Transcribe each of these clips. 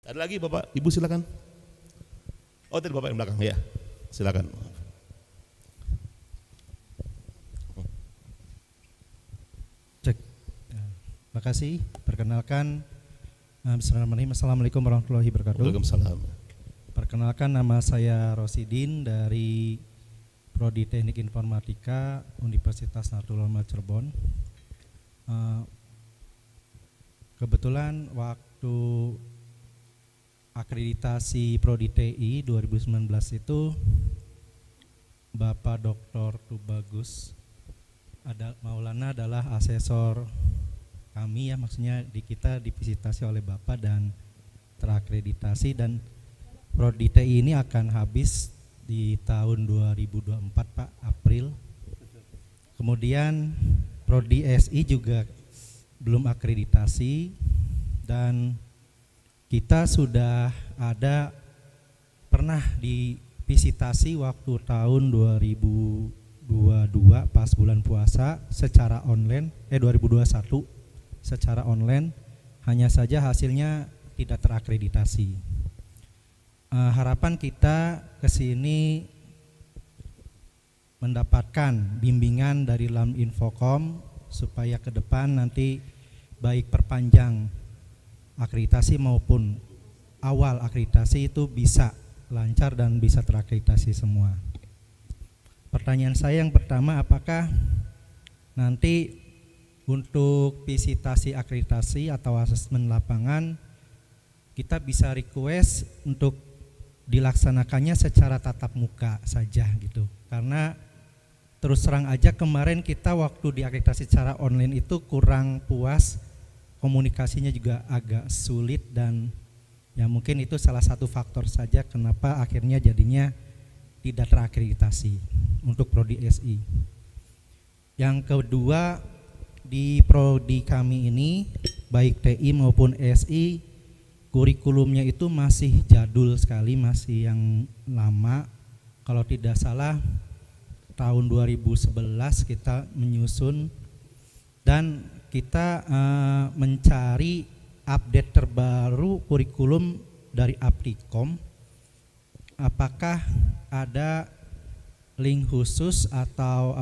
Ada lagi Bapak, Ibu silakan. Oh tadi Bapak yang belakang ya, silakan. Cek. Terima kasih. Perkenalkan, Bismillahirrahmanirrahim. Assalamualaikum warahmatullahi wabarakatuh. Waalaikumsalam. Perkenalkan, nama saya Rosidin dari Prodi Teknik Informatika Universitas Nahdlatul Ulama Cirebon. Kebetulan waktu akreditasi Prodi TI 2019 itu Bapak Dr. Tubagus Maulana adalah asesor kami, ya, maksudnya di kita divisitasi oleh Bapak dan terakreditasi, dan Prodi TI ini akan habis di tahun 2024 Pak, April. Kemudian Prodi SI juga belum akreditasi, dan kita sudah pernah divisitasi waktu tahun 2022 pas bulan puasa secara online, 2021 secara online, hanya saja hasilnya tidak terakreditasi. Harapan kita ke sini mendapatkan bimbingan dari Lam Infocom supaya ke depan nanti baik perpanjang akreditasi maupun awal akreditasi itu bisa lancar dan bisa terakreditasi semua. Pertanyaan saya yang pertama, apakah nanti untuk visitasi akreditasi atau asesmen lapangan kita bisa request untuk dilaksanakannya secara tatap muka saja gitu? Karena terus terang aja kemarin kita waktu diakreditasi secara online itu kurang puas, komunikasinya juga agak sulit, dan ya mungkin itu salah satu faktor saja kenapa akhirnya jadinya tidak terakreditasi untuk Prodi SI. Yang kedua, di Prodi kami ini baik TI maupun SI kurikulumnya itu masih jadul sekali, masih yang lama. Kalau tidak salah tahun 2011 kita menyusun, dan kita mencari update terbaru kurikulum dari Aptikom. Apakah ada link khusus atau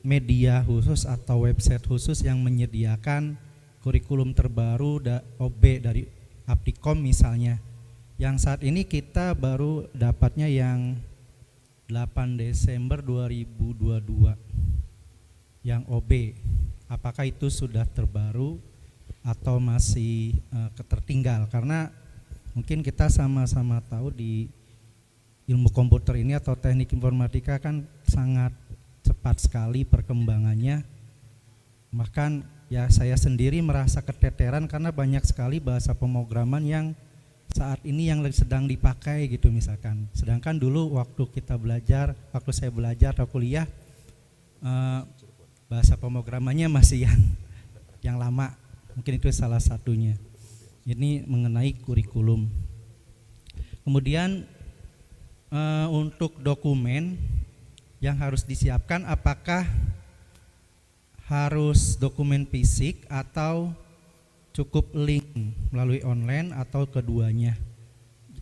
media khusus atau website khusus yang menyediakan kurikulum terbaru OB dari Aptikom misalnya? Yang saat ini kita baru dapatnya yang 8 Desember 2022 yang OB. Apakah itu sudah terbaru atau masih ketertinggal? Karena mungkin kita sama-sama tahu di ilmu komputer ini atau teknik informatika kan sangat cepat sekali perkembangannya. Bahkan ya saya sendiri merasa keteteran karena banyak sekali bahasa pemrograman yang saat ini yang sedang dipakai gitu misalkan. Sedangkan dulu waktu saya belajar atau kuliah, bahasa pemrogramannya masih yang lama. Mungkin itu salah satunya. Ini mengenai kurikulum. Kemudian untuk dokumen yang harus disiapkan, apakah harus dokumen fisik atau cukup link melalui online atau keduanya?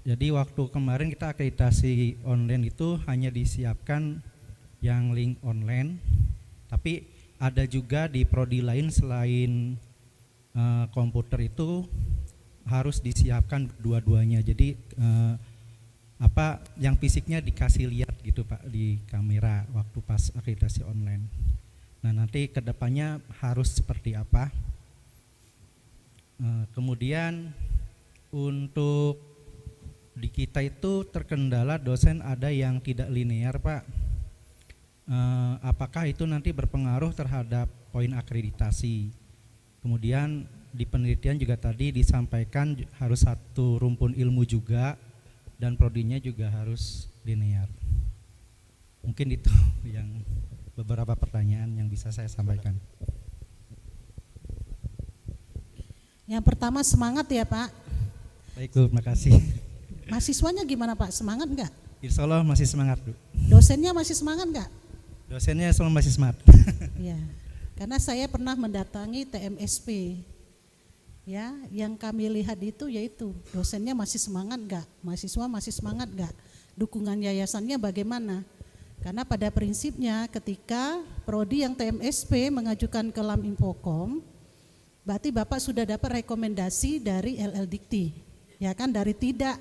Jadi waktu kemarin kita akreditasi online itu hanya disiapkan yang link online, tapi ada juga di prodi lain selain komputer itu harus disiapkan dua-duanya. Jadi yang fisiknya dikasih lihat gitu Pak di kamera waktu pas akreditasi online. Nah nanti kedepannya harus seperti apa? Kemudian untuk di kita itu terkendala dosen ada yang tidak linear Pak. Apakah itu nanti berpengaruh terhadap poin akreditasi? Kemudian di penelitian juga tadi disampaikan harus satu rumpun ilmu juga, dan prodinya juga harus linear. Mungkin itu yang beberapa pertanyaan yang bisa saya sampaikan. Yang pertama, semangat ya Pak. Baik Bu, terima kasih. Mahasiswanya gimana Pak, semangat enggak? Insya Allah masih semangat Bu. Dosennya masih semangat enggak? Dosennya selalu masih semangat. Iya, karena saya pernah mendatangi TMSP Ya, yang kami lihat itu yaitu dosennya masih semangat enggak, mahasiswa masih semangat enggak, dukungan yayasannya bagaimana. Karena pada prinsipnya ketika prodi yang TMSP mengajukan ke Lam Infokom, berarti Bapak sudah dapat rekomendasi dari LL Dikti. Ya kan, dari tidak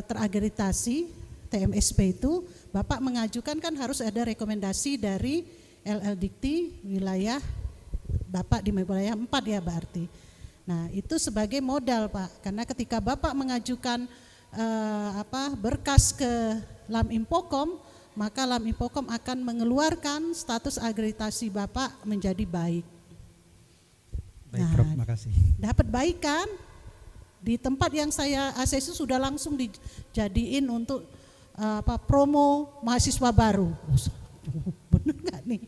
teragreditasi TMSP itu, Bapak mengajukan kan harus ada rekomendasi dari LL Dikti wilayah Bapak di wilayah 4 ya berarti. Nah, itu sebagai modal Pak, karena ketika Bapak mengajukan berkas ke Lam Infokom, maka Lam Infokom akan mengeluarkan status agreditasi Bapak menjadi baik. Baik, Prof, makasih. Dapat baik kan? Di tempat yang saya ACC sudah langsung dijadiin untuk promo mahasiswa baru. Benar nggak nih?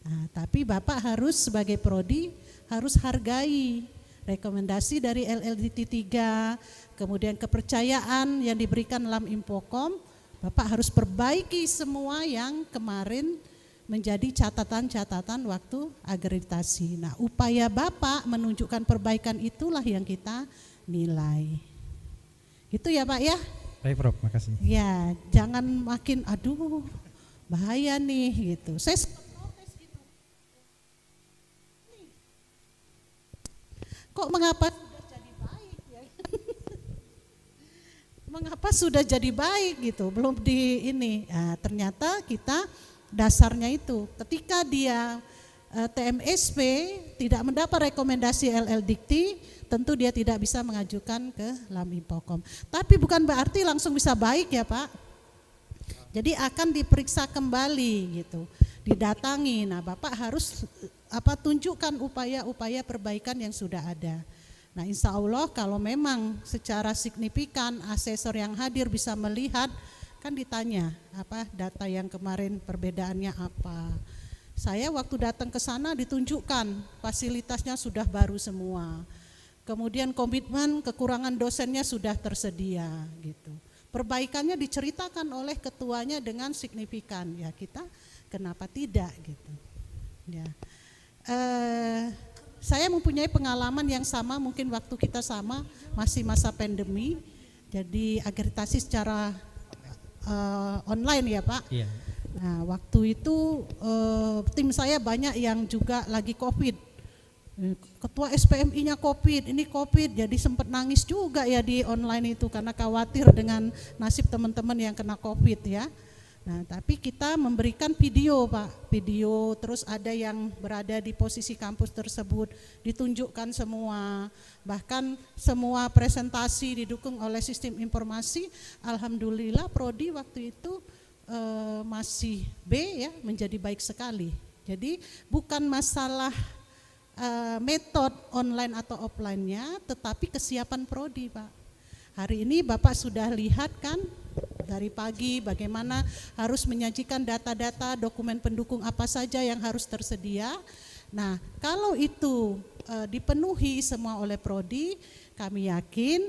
Nah, tapi Bapak harus sebagai prodi harus hargai rekomendasi dari LLDT 3, kemudian kepercayaan yang diberikan Lam Infokom, Bapak harus perbaiki semua yang kemarin menjadi catatan-catatan waktu agreditasi. Nah, upaya Bapak menunjukkan perbaikan itulah yang kita nilai. Gitu ya Pak ya? Baik Prof, makasih. Ya, jangan makin aduh bahaya nih gitu. Saya kok mengapa sudah jadi baik ya? Mengapa sudah jadi baik gitu, belum di ini. Nah, ternyata kita dasarnya itu ketika dia TMSP tidak mendapat rekomendasi LL Dikti, tentu dia tidak bisa mengajukan ke Lam Infokom. Tapi bukan berarti langsung bisa baik ya Pak. Jadi akan diperiksa kembali gitu, didatangi. Nah, Bapak harus tunjukkan upaya-upaya perbaikan yang sudah ada. Nah, insya Allah kalau memang secara signifikan asesor yang hadir bisa melihat, kan ditanya data yang kemarin perbedaannya apa. Saya waktu datang ke sana ditunjukkan fasilitasnya sudah baru semua. Kemudian komitmen kekurangan dosennya sudah tersedia gitu. Perbaikannya diceritakan oleh ketuanya dengan signifikan. Ya, kita kenapa tidak gitu. Ya. Saya mempunyai pengalaman yang sama, mungkin waktu kita sama masih masa pandemi, jadi agreditasi secara online ya Pak. Iya. Nah, waktu itu tim saya banyak yang juga lagi COVID. Ketua SPMI-nya COVID, ini COVID, jadi sempat nangis juga ya di online itu karena khawatir dengan nasib teman-teman yang kena COVID ya. Nah, tapi kita memberikan video Pak, video, terus ada yang berada di posisi kampus tersebut, ditunjukkan semua, bahkan semua presentasi didukung oleh sistem informasi. Alhamdulillah prodi waktu itu masih B ya, menjadi baik sekali. Jadi bukan masalah metode online atau offline-nya, tetapi kesiapan prodi Pak. Hari ini Bapak sudah lihat kan dari pagi bagaimana harus menyajikan data-data dokumen pendukung apa saja yang harus tersedia. Nah, kalau itu dipenuhi semua oleh prodi, kami yakin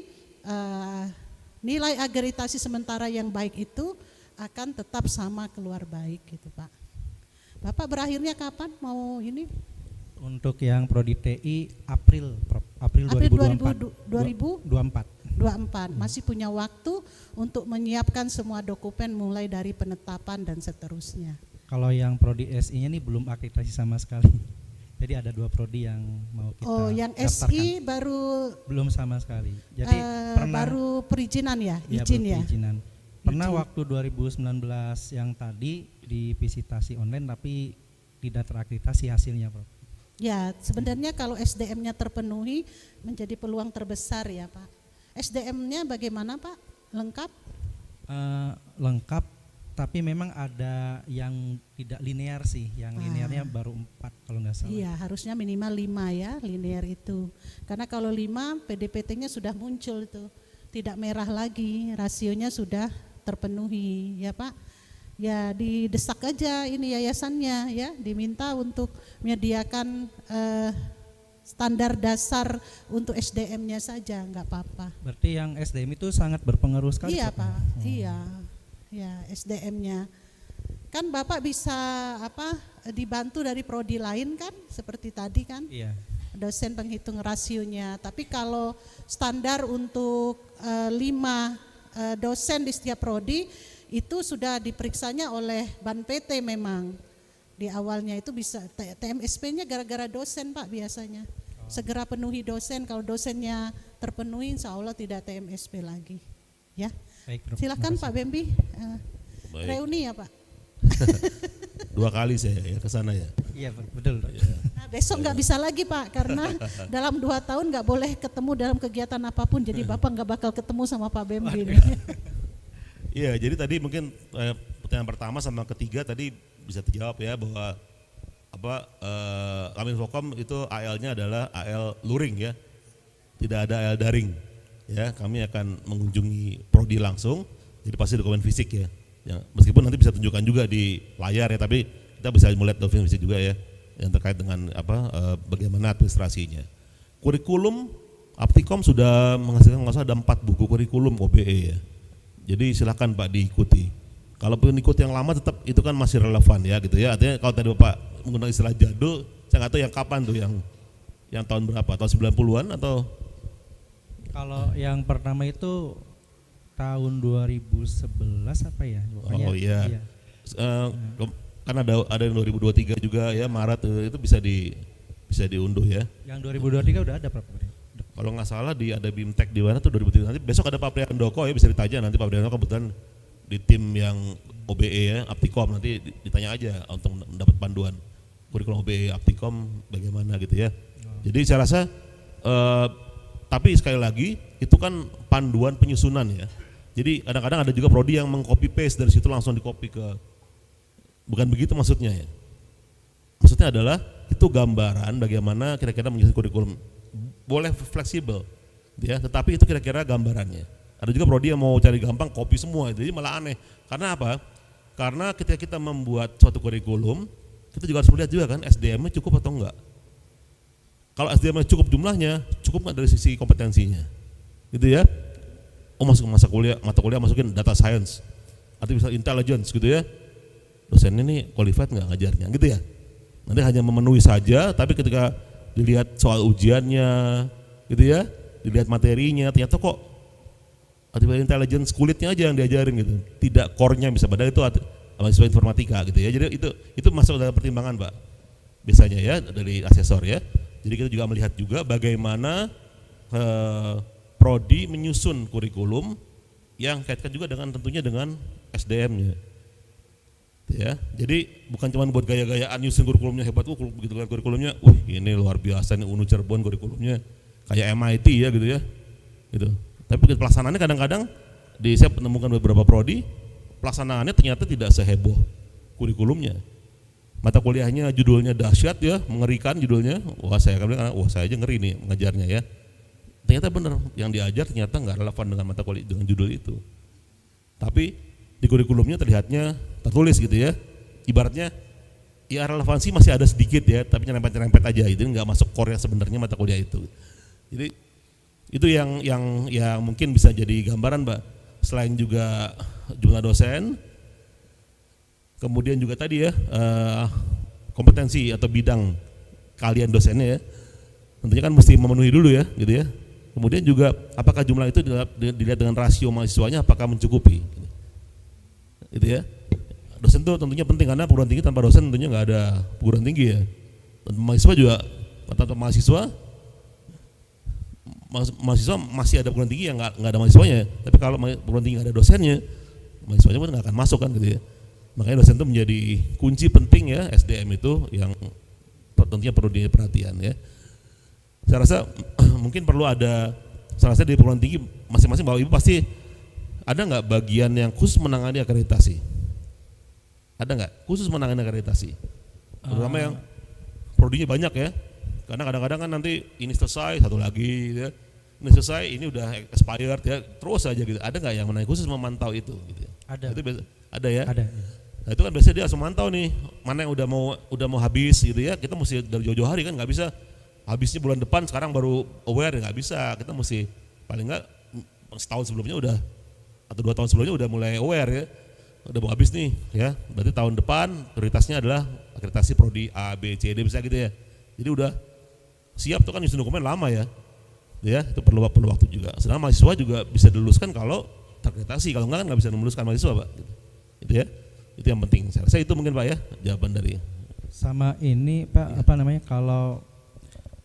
nilai agreditasi sementara yang baik itu akan tetap sama keluar baik gitu Pak. Bapak berakhirnya kapan mau ini? Untuk yang prodi TI April 2024. Masih punya waktu untuk menyiapkan semua dokumen mulai dari penetapan dan seterusnya. Kalau yang prodi SI-nya nih belum akreditasi sama sekali. Jadi ada 2 prodi yang mau kita yang daftarkan. SI baru belum sama sekali. Jadi baru perizinan ya, izin ya. Perizinan. Pernah waktu 2019 yang tadi divisitasi online tapi tidak terakreditasi hasilnya, Prof. Ya, sebenarnya kalau SDM-nya terpenuhi menjadi peluang terbesar ya, Pak. SDM-nya bagaimana Pak? Lengkap? Lengkap, tapi memang ada yang tidak linear sih, yang linearnya baru 4 kalau nggak salah. Iya, harusnya minimal 5 ya linear itu. Karena kalau 5 PDPT-nya sudah muncul itu, tidak merah lagi, rasionya sudah terpenuhi ya Pak. Ya didesak aja ini yayasannya ya, diminta untuk menyediakan standar dasar untuk SDM-nya saja, nggak apa-apa. Berarti yang SDM itu sangat berpengaruh sekali. Iya Pak, iya, ya SDM-nya. Kan Bapak bisa dibantu dari prodi lain kan, seperti tadi kan? Iya. dosen penghitung rasionya. Tapi kalau standar untuk 5 dosen di setiap prodi itu sudah diperiksanya oleh Ban PT memang. Di awalnya itu bisa TMSP-nya gara-gara dosen Pak biasanya. Segera penuhi dosen, kalau dosennya terpenuhi insya Allah tidak TMSP lagi. Ya. Baik, Prof. Silakan Pak Bembi, Baik. reuni ya Pak. 2 kali saya ya ke sana ya. Iya betul. Nah, besok nggak bisa lagi Pak karena dalam 2 tahun nggak boleh ketemu dalam kegiatan apapun, jadi Bapak nggak bakal ketemu sama Pak Bembi. Iya, jadi tadi mungkin pertanyaan pertama sama ketiga tadi bisa terjawab ya bahwa Laminfokom itu AL-nya adalah AL luring ya, tidak ada AL daring ya. Kami akan mengunjungi prodi langsung, jadi pasti dokumen fisik ya. Ya, meskipun nanti bisa tunjukkan juga di layar ya, tapi kita bisa melihat dokumen fisik juga ya, yang terkait dengan bagaimana administrasinya. Kurikulum Aptikom sudah menghasilkan nggak salah ada 4 buku kurikulum OBE ya. Jadi silakan Pak diikuti. Kalau pengikut yang lama tetap itu kan masih relevan ya gitu ya. Artinya kalau tadi Bapak menggunakan istilah jadul, saya nggak tahu yang kapan tuh, yang tahun berapa? Tahun 90-an atau? Kalau yang pertama itu tahun 2011 apa ya? Pokoknya, oh iya. Iya. Kan ada yang 2023 juga ya, Maret itu bisa diunduh ya. Yang 2023 udah ada Prof. Kalau nggak salah ada BIMTEK di mana tuh 2003. Nanti besok ada Pak Priandoko ya, bisa ditanya nanti Pak Priandoko kebetulan di tim yang OBE ya, Aptikom, nanti ditanya aja untuk mendapat panduan kurikulum OBE Aptikom bagaimana gitu ya. Jadi saya rasa tapi sekali lagi itu kan panduan penyusunan ya. Jadi kadang-kadang ada juga prodi yang meng-copy paste dari situ langsung di-copy ke, bukan begitu maksudnya ya. Maksudnya adalah itu gambaran bagaimana kira-kira menyusun kurikulum. Boleh fleksibel ya, tetapi itu kira-kira gambarannya. Ada juga prodi yang mau cari gampang copy semua, jadi malah aneh. Karena apa? Karena ketika kita membuat suatu kurikulum, kita juga harus melihat juga kan SDM-nya cukup atau enggak. Kalau SDM-nya cukup jumlahnya, cukup nggak dari sisi kompetensinya, gitu ya. Oh masuk mata kuliah masukin data science, artificial intelligence gitu ya. Dosen ini qualified nggak ngajarnya, gitu ya. Nanti hanya memenuhi saja, tapi ketika dilihat soal ujiannya, gitu ya, dilihat materinya, ternyata kok artificial intelligence kulitnya aja yang diajarin gitu, tidak core-nya bisa, padahal itu mahasiswa informatika gitu ya. Jadi itu masuk dalam pertimbangan Pak, biasanya ya dari asesor ya. Jadi kita juga melihat juga bagaimana prodi menyusun kurikulum yang kaitkan juga dengan tentunya dengan SDM-nya. Ya, jadi bukan cuma buat gaya-gayaan nyusun kurikulumnya hebat, begitu kan kurikulumnya, ini luar biasa nih UNU Cirebon kurikulumnya kayak MIT ya gitu ya, gitu. Tapi pelaksanaannya kadang-kadang saya menemukan beberapa prodi pelaksanaannya ternyata tidak seheboh kurikulumnya. Mata kuliahnya judulnya dahsyat ya, mengerikan judulnya, saya bilang, saya aja ngeri nih mengajarnya ya. Ternyata benar yang diajar ternyata nggak relevan dengan mata kuliah dengan judul itu. Tapi di kurikulumnya terlihatnya tertulis gitu ya, ibaratnya ya relevansi masih ada sedikit ya, tapi nyerempet-nyerempet aja, itu nggak masuk core yang sebenarnya mata kuliah itu. Jadi itu yang mungkin bisa jadi gambaran Mbak. Selain juga jumlah dosen, kemudian juga tadi ya kompetensi atau bidang kalian dosennya ya, tentunya kan mesti memenuhi dulu ya, gitu ya. Kemudian juga apakah jumlah itu dilihat dengan rasio mahasiswanya apakah mencukupi, gitu ya. Dosen itu tentunya penting karena perguruan tinggi tanpa dosen tentunya nggak ada perguruan tinggi ya. Dan mahasiswa juga, tanpa mahasiswa masih ada perguruan tinggi yang nggak ada mahasiswanya. Tapi kalau perguruan tinggi nggak ada dosennya, mahasiswanya pun nggak akan masuk kan gitu ya. Makanya dosen itu menjadi kunci penting ya, SDM itu yang tentunya perlu diperhatikan ya. Saya rasa mungkin perlu ada, saya rasa di perguruan tinggi masing-masing Bapak Ibu pasti ada nggak bagian yang khusus menangani akreditasi? Ada nggak khusus menangani akreditasi? Terutama yang prodinya banyak ya, karena kadang-kadang kan nanti ini selesai satu lagi, ya. Ini selesai ini udah expired ya, terus aja gitu. Ada nggak yang menangani khusus memantau itu? Gitu. Ada. Itu ada ya. Ada. Nah itu kan biasanya dia harus memantau nih mana yang udah mau habis gitu ya. Kita mesti dari jauh-jauh hari kan, nggak bisa habisnya bulan depan sekarang baru aware, nggak bisa. Kita mesti paling nggak setahun sebelumnya udah atau 2 tahun sebelumnya udah mulai aware ya. Udah mau habis nih ya. Berarti tahun depan prioritasnya adalah akreditasi prodi A, B, C, D bisa gitu ya. Jadi udah siap tuh kan nyusun dokumen lama ya itu perlu waktu juga. Sedangkan mahasiswa juga bisa diluluskan kalau terakreditasi, kalau enggak kan nggak bisa meluluskan mahasiswa Pak. Itu ya, itu yang penting. Saya rasa itu mungkin Pak ya jawaban dari. Sama ini Pak, apa namanya, kalau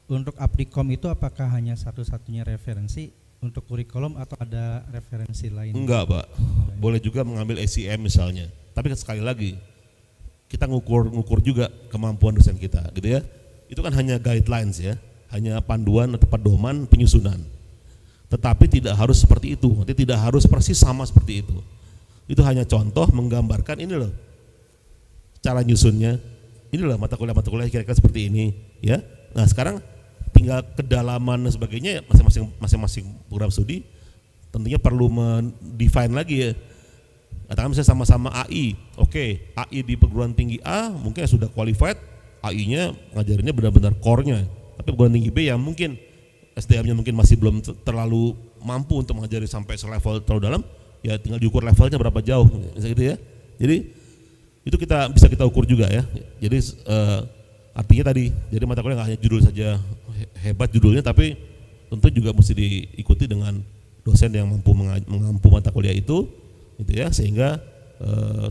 untuk Aptikom itu apakah hanya satu-satunya referensi untuk kurikulum atau ada referensi lain? Enggak Pak, boleh juga mengambil SCM misalnya. Tapi sekali lagi kita ngukur juga kemampuan dosen kita, gitu ya. Itu kan hanya guidelines ya, hanya panduan atau pedoman penyusunan. Tetapi tidak harus seperti itu, nanti tidak harus persis sama seperti itu. Itu hanya contoh menggambarkan ini loh cara nyusunnya, ini loh mata kuliah kira-kira seperti ini ya. Nah sekarang tinggal kedalaman dan sebagainya masing-masing program studi tentunya perlu mendefine lagi ya. Katakan misalnya sama-sama AI, oke, AI di perguruan tinggi A mungkin sudah qualified, AI-nya ngajarinnya benar-benar core-nya. Tapi perguruan tinggi B yang mungkin SDM-nya mungkin masih belum terlalu mampu untuk mengajari sampai selevel terlalu dalam, ya tinggal diukur levelnya berapa jauh, misalnya gitu ya. Jadi itu bisa kita ukur juga ya. Jadi artinya tadi, jadi mata kuliah nggak hanya judul saja hebat judulnya, tapi tentu juga mesti diikuti dengan dosen yang mampu mengampu mata kuliah itu, gitu ya, sehingga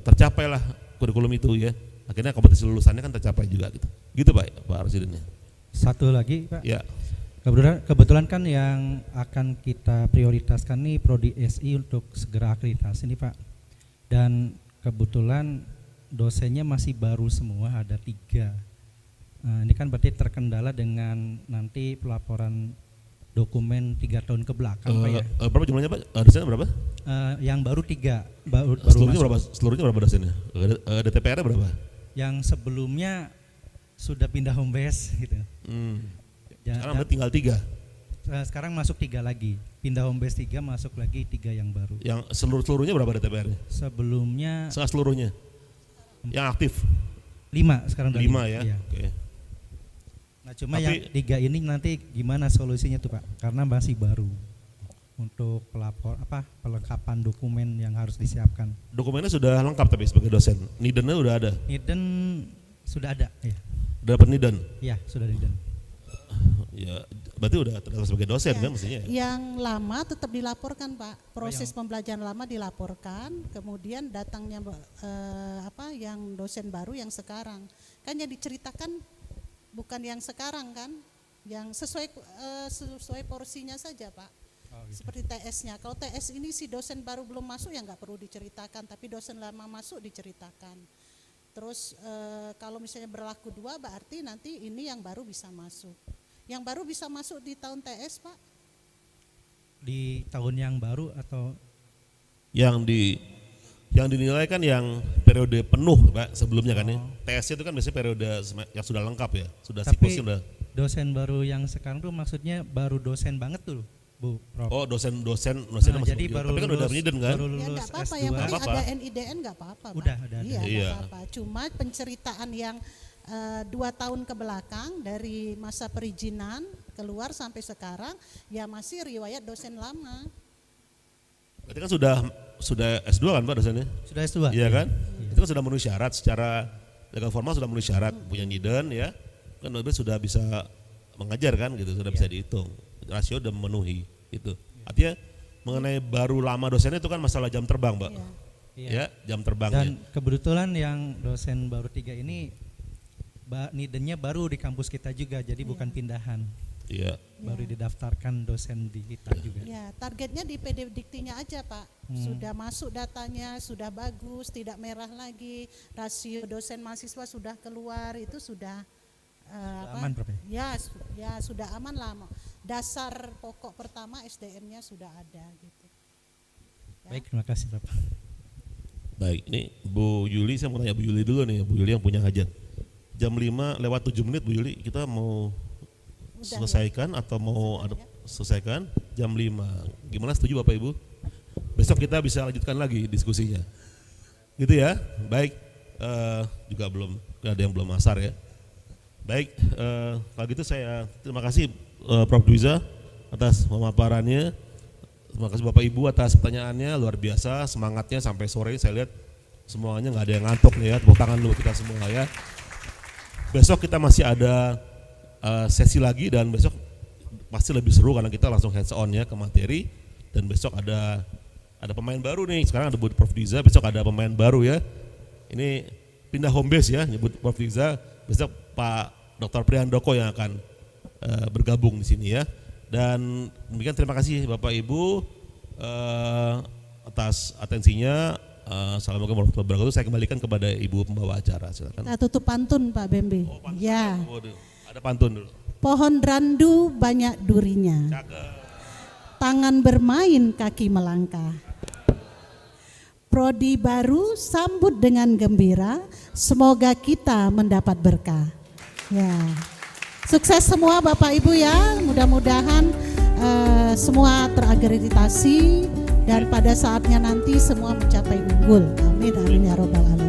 tercapailah kurikulum itu ya. Akhirnya kompetisi lulusannya kan tercapai juga gitu. Gitu Pak Residennya. Satu lagi Pak. Ya. Kebetulan kan yang akan kita prioritaskan nih Prodi SI untuk segera akreditasi nih Pak. Dan kebetulan dosennya masih baru semua, ada 3. Nah, ini kan berarti terkendala dengan nanti pelaporan dokumen 3 tahun ke belakang Pak ya. Berapa jumlahnya Pak? Dosennya berapa? Yang baru 3. Baru Seluruhnya berapa dosennya? DTPR-nya berapa? Yang sebelumnya sudah pindah home base gitu. Sekarang udah tinggal 3. Sekarang masuk 3 lagi, pindah home base 3, masuk lagi 3 yang baru. Yang seluruhnya berapa DTPR-nya? Sebelumnya seluruhnya. Yang aktif 5 sekarang udah 5 ya. Iya. Oke. Nah cuma yang 3 ini nanti gimana solusinya tuh Pak? Karena masih baru untuk pelengkapan dokumen yang harus disiapkan. Dokumennya sudah lengkap tapi sebagai dosen. Nidennya udah ada. Niden sudah ada ya. Udah dapat niden? Iya, sudah niden. Ya, berarti udah terdaftar sebagai dosen ya, kan mestinya. Yang lama tetap dilaporkan Pak, proses pembelajaran lama dilaporkan, kemudian datangnya yang dosen baru yang sekarang. Kan yang diceritakan bukan yang sekarang kan, yang sesuai porsinya saja Pak. Gitu. Seperti TS-nya, kalau TS ini si dosen baru belum masuk ya nggak perlu diceritakan, tapi dosen lama masuk diceritakan. Terus kalau misalnya berlaku 2 berarti nanti ini yang baru bisa masuk. Yang baru bisa masuk di tahun TS Pak? Di tahun yang baru atau? Yang dinilai kan yang periode penuh Pak sebelumnya kan ya. TS itu kan biasanya periode yang sudah lengkap ya, sudah siklusnya udah. Dosen baru yang sekarang tuh maksudnya baru dosen banget tuh Bu Prof. Oh dosen jadi baru tapi kan udah peniden kan? Baru Ya lulus enggak apa-apa, S2. yang penting ada NIDN enggak apa-apa. Udah ada. Iya, Iya. enggak apa-apa. Cuma penceritaan yang 2 tahun ke belakang dari masa perizinan keluar sampai sekarang ya masih riwayat dosen lama. Berarti kan sudah S2 kan Pak dosennya? Sudah S2. Iya kan? Itu kan sudah memenuhi syarat secara legal formal, sudah memenuhi syarat punya niden ya. Kan sudah bisa mengajar kan gitu, sudah bisa dihitung. Rasio udah memenuhi itu. Artinya mengenai baru lama dosennya itu kan masalah jam terbang, Mbak. Ya, jam terbangnya. Dan kebetulan yang dosen baru 3 ini nidennya baru di kampus kita juga, jadi bukan pindahan. Iya. Baru didaftarkan dosen di kita juga. Ya, targetnya di PD Diktinya aja Pak. Sudah masuk datanya, sudah bagus, tidak merah lagi, rasio dosen mahasiswa sudah keluar, itu sudah aman Prof. Ya sudah aman lah. Dasar pokok pertama SDM-nya sudah ada gitu. Ya. Baik, terima kasih Prof. Baik, ini Bu Yuli, saya mau tanya Bu Yuli dulu nih, Bu Yuli yang punya hajat. Jam 5 lewat 7 menit Bu Yuli, kita mau selesaikan atau mau selesaikan jam 5. Gimana, setuju Bapak Ibu? Besok kita bisa lanjutkan lagi diskusinya. Gitu ya. Baik, juga belum ada yang belum asar ya. Baik, kalau gitu saya terima kasih Prof. Dwiza atas pemaparannya. Terima kasih Bapak Ibu atas pertanyaannya, luar biasa semangatnya sampai sore. Saya lihat semuanya nggak ada yang ngantuk nih ya. Tepuk tangan dulu kita semua ya. Besok kita masih ada sesi lagi dan besok pasti lebih seru karena kita langsung hands on ya ke materi, dan besok ada pemain baru nih. Sekarang ada Prof Diza, besok ada pemain baru ya. Ini pindah home base ya, nyebut Prof Diza. Besok Pak Dr. Prihandoko yang akan bergabung di sini ya. Dan demikian, terima kasih Bapak Ibu atas atensinya. Assalamualaikum warahmatullahi wabarakatuh. Saya kembalikan kepada Ibu pembawa acara. Silakan. Kita tutup pantun Pak Bembe. Oh, pantun. Ya. Ada pantun dulu. Pohon randu banyak durinya. Cakep. Tangan bermain, kaki melangkah. Prodi baru sambut dengan gembira, semoga kita mendapat berkah. Ya. Sukses semua Bapak Ibu ya, mudah-mudahan semua terakreditasi dan pada saatnya nanti semua mencapai unggul. Amin amin ya robbal alamin.